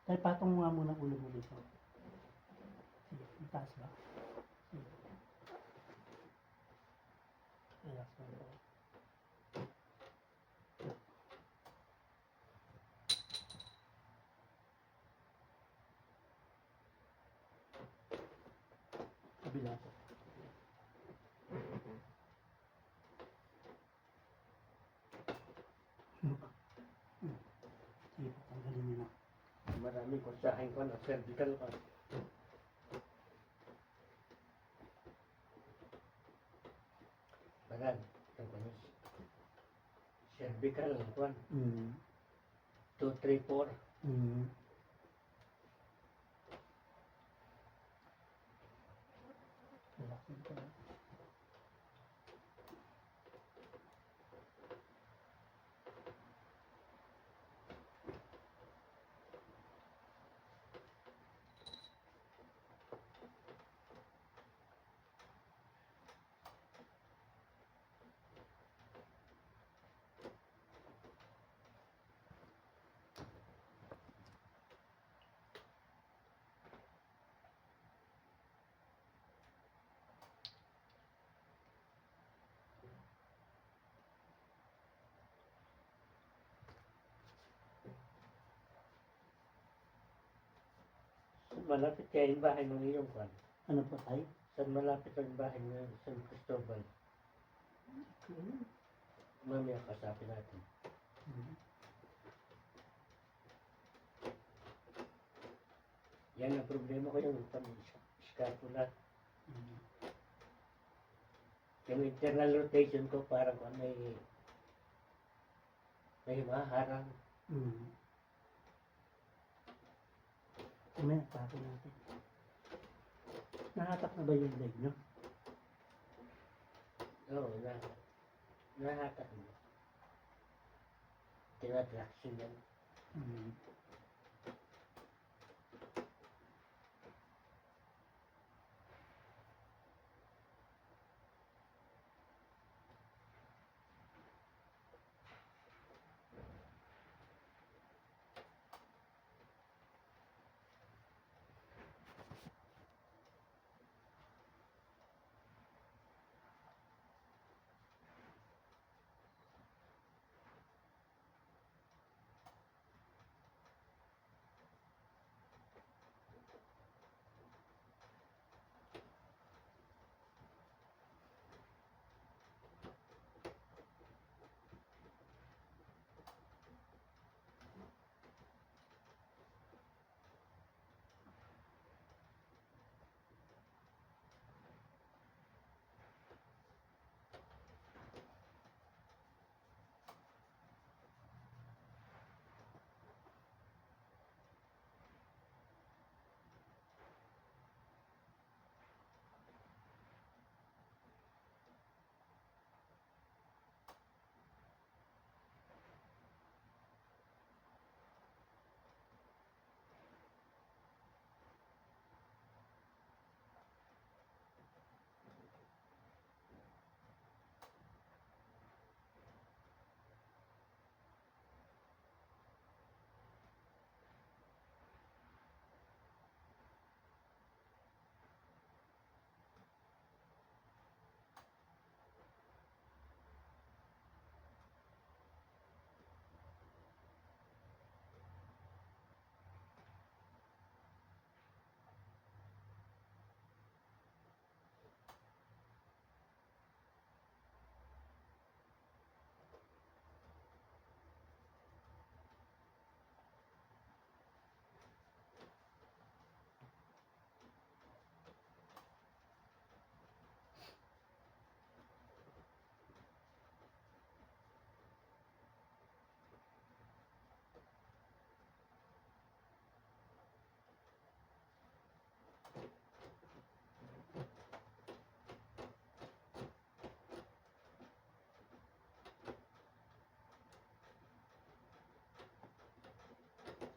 Tayo patong mo nga muna ang ulo mo dito. Sige, mataas ba? Sige. Relax mo ito. Kabila po. Sige po, tanggalin niyo na. Marami ko sa akin ko na cervical pa. Bagan, ang panis. Cervical, kwan. 2, 3, 4. Relax mo ito. Malapit kaya yung bahay ng iyong kwan. Ano po tayo? Saan malapit ang bahay ng San Cristobal? Mamaya kasapin natin. Yan ang problema ko yung scapula. Yung internal rotation ko parang may maharang. Mamaya, tapon natin. Nahatak na ba yung leg nyo? Oo, nahatak mo. Tinatraction yan.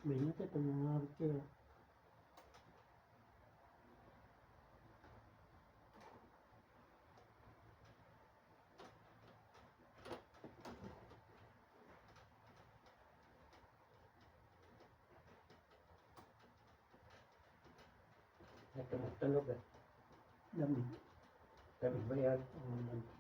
May natin, pag nangarap kayo. Nagtunog eh. Lamig. Sabi ba yan? Oo, lamig.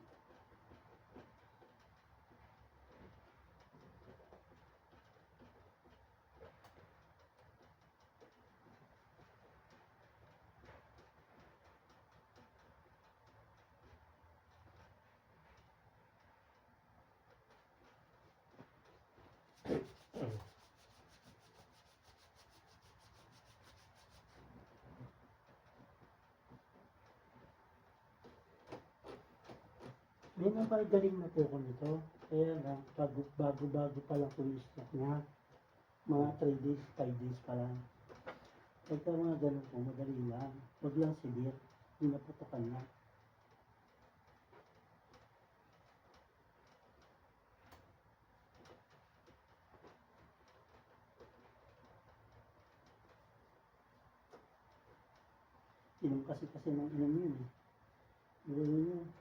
May galing na po ko nito. Kaya lang, bago pa lang po yung stock niya. Mga 3 days, 5 days pa lang. Pagka mga ganun po, madali lang. Huwag lang severe. Hindi na putukan na. Inom kasi ng inom yun eh.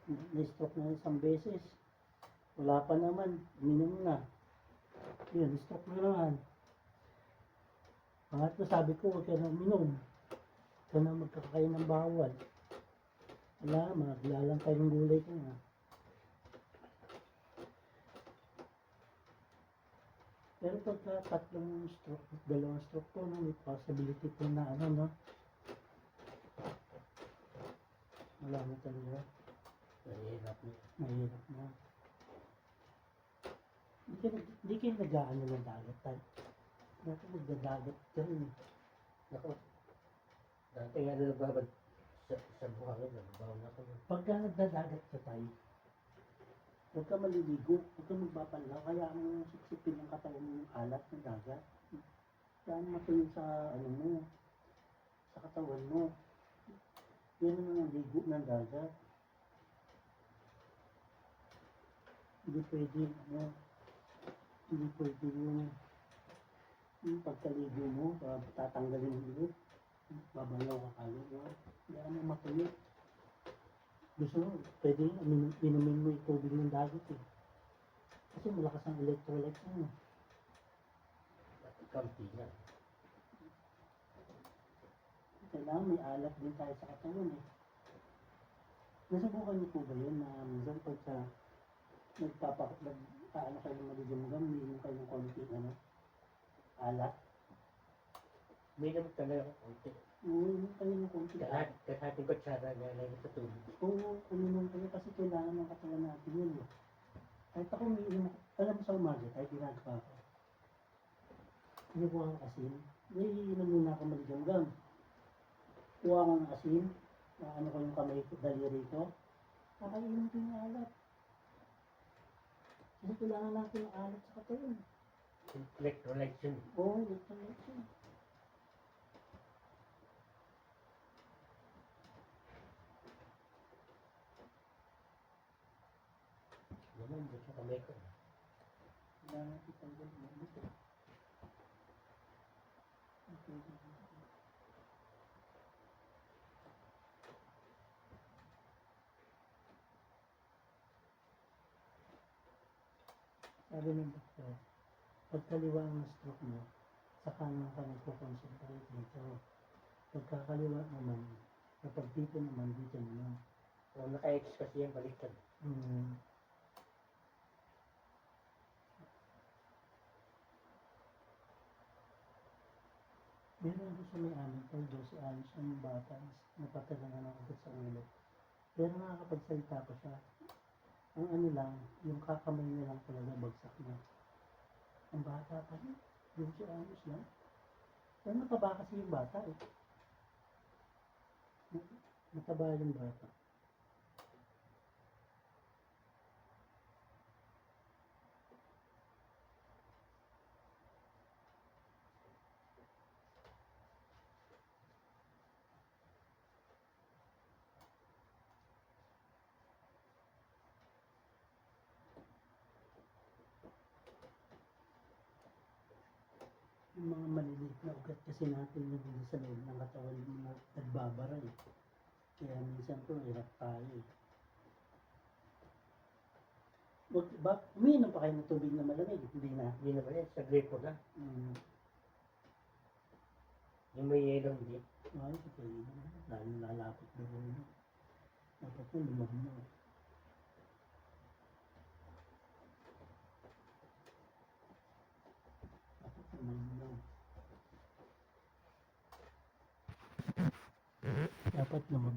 Na-stroke na isang beses. Wala pa naman. Uminom na. Yun, stroke na naman. Pangatlo sabi ko, huwag ka na uminom. Huwag ka na magkakain ng bawal. Wala, maglalang kayong gulay ko na. Pero pagka tatlong stroke, dalawang stroke po, no, may possibility po na ano, no? Wala na talaga. Mahirap na. Mahirap na. Hindi kayo nag-aano ng dagat tayo. Dati magdadagat ka rin. Ako, dati nga nababad sa buhangin, nababaw na ako. Pagka nagdadagat ka tayo, huwag ka maliligo, huwag ka magpapalaw, kaya ang siksipin ng katawan mo yung alat ng dagat. Kaya matuloy sa ano mo, sa katawan mo. Yan naman ang ligo ng dagat. Hindi pwede, ano, hindi pwede yung pagkaligo mo, tatanggalin mo ulit, babalaw ka kalo, no? Kaya mo matuloy. Gusto mo, pwede inumin mo yung tubig ng dagat eh. Kasi malakas ang electrolytes mo. Kampi na. Kailangan may alat din tayo sa katawan eh. Nasubukan niyo po ba yun na minsan pagka ano kayo ng maligam-gam, umiinom kayo ng konti, ano? Alat? May naman talaga ako konti. Umiinom kayo ng konti alat. Kahating kutsara na lang sa tubig. Oo, umiinom kayo kasi kailangan ng katawan natin yun eh. Kahit ako umiinom, alam mo sa umaga, kahit ginagawa ko. Kinukuha ng asin, may iinom muna ako maligam-gam. Kuha ko ng asin, ano ko yung kamay ko, daliri ko, kakainom ko yung alat. Kasi kailangan natin ng alat sa katawan. Electrolytes yun. Oo, electrolytes yun. Naman, doon sa kamay ko. Kailangan natin tanggal mo dito. Okay. Sabi ng doktor, pagkaliwa ang stroke mo, sa kanan ka nagpo-concentrate dito. Pagkakaliwa naman, kapag dito naman, dito naman. So, naka-X kasi yan, baliktad. Meron ko sa may amin, 12 anos ang bata, napatala na agad sa ulo. Pero nakakapagsalita ko siya. Ang ano lang, yung kakamay niya lang talaga bagsak na. Ang bata pa rin, 12 anos lang. Pero mataba kasi yung bata eh. Mataba yung bata. Yung mga maliliit na ugat kasi natin nabili sa loob ng katawan na nagbabara eh. Kaya minsan po hirap tayo eh. Umiinom pa kayo ng tubig na malamig? Hindi na. Hindi naman yan, sa gripo na. Yung may yellow, hindi. Ay, okay. lalo lalapit doon. Dapat po lumabnaw. Dapat lumabnaw. Dapat lumabnaw.